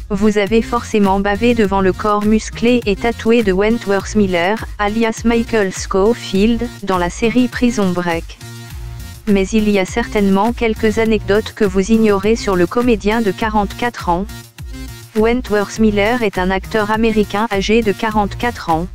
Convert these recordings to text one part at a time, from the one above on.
Vous avez forcément bavé devant le corps musclé et tatoué de Wentworth Miller, alias Michael Scofield, dans la série Prison Break. Mais il y a certainement quelques anecdotes que vous ignorez sur le comédien de 44 ans. Wentworth Miller est un acteur américain âgé de 44 ans.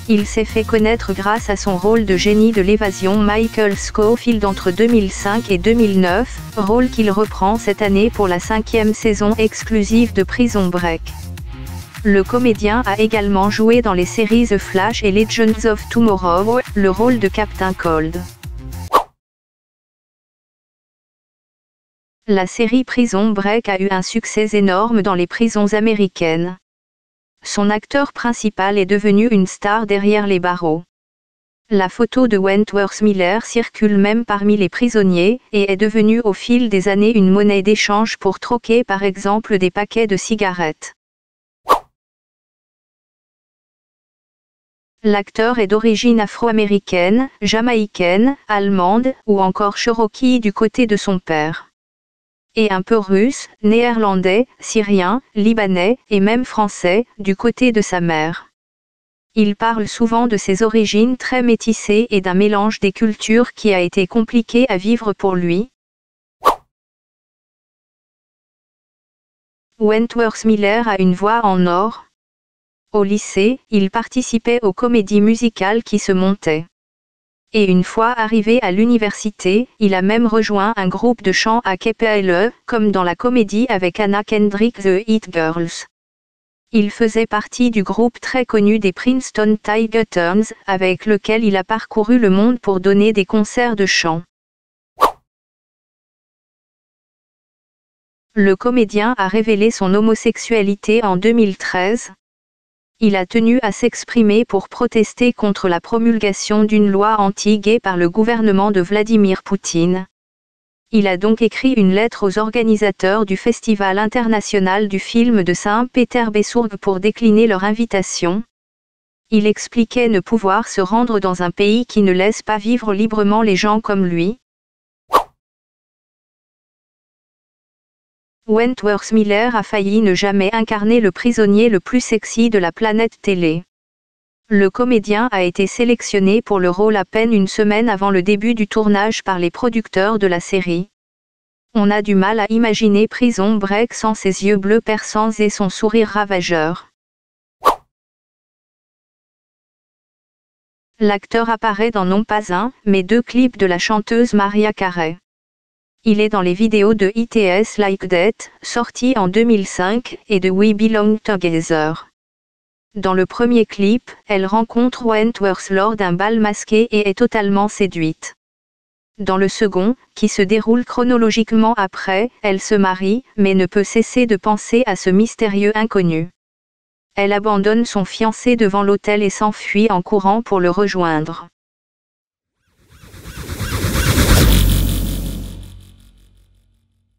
Il s'est fait connaître grâce à son rôle de génie de l'évasion Michael Scofield entre 2005 et 2009, rôle qu'il reprend cette année pour la 5e saison exclusive de Prison Break. Le comédien a également joué dans les séries The Flash et Legends of Tomorrow, le rôle de Captain Cold. La série Prison Break a eu un succès énorme dans les prisons américaines. Son acteur principal est devenu une star derrière les barreaux. La photo de Wentworth Miller circule même parmi les prisonniers, et est devenue au fil des années une monnaie d'échange pour troquer par exemple des paquets de cigarettes. L'acteur est d'origine afro-américaine, jamaïcaine, allemande, ou encore cherokee du côté de son père. Et un peu russe, néerlandais, syrien, libanais, et même français, du côté de sa mère. Il parle souvent de ses origines très métissées et d'un mélange des cultures qui a été compliqué à vivre pour lui. Wentworth Miller a une voix en or. Au lycée, il participait aux comédies musicales qui se montaient. Et une fois arrivé à l'université, il a même rejoint un groupe de chant a cappella, comme dans la comédie avec Anna Kendrick The It Girls. Il faisait partie du groupe très connu des Princeton Tiger Turns, avec lequel il a parcouru le monde pour donner des concerts de chant. Le comédien a révélé son homosexualité en 2013. Il a tenu à s'exprimer pour protester contre la promulgation d'une loi anti-gay par le gouvernement de Vladimir Poutine. Il a donc écrit une lettre aux organisateurs du Festival international du film de Saint-Pétersbourg pour décliner leur invitation. Il expliquait ne pouvoir se rendre dans un pays qui ne laisse pas vivre librement les gens comme lui. Wentworth Miller a failli ne jamais incarner le prisonnier le plus sexy de la planète télé. Le comédien a été sélectionné pour le rôle à peine une semaine avant le début du tournage par les producteurs de la série. On a du mal à imaginer Prison Break sans ses yeux bleus perçants et son sourire ravageur. L'acteur apparaît dans non pas un, mais 2 clips de la chanteuse Mariah Carey. Il est dans les vidéos de ITS Like That, sorties en 2005, et de We Belong Together. Dans le premier clip, elle rencontre Wentworth lors d'un bal masqué et est totalement séduite. Dans le second, qui se déroule chronologiquement après, elle se marie, mais ne peut cesser de penser à ce mystérieux inconnu. Elle abandonne son fiancé devant l'hôtel et s'enfuit en courant pour le rejoindre.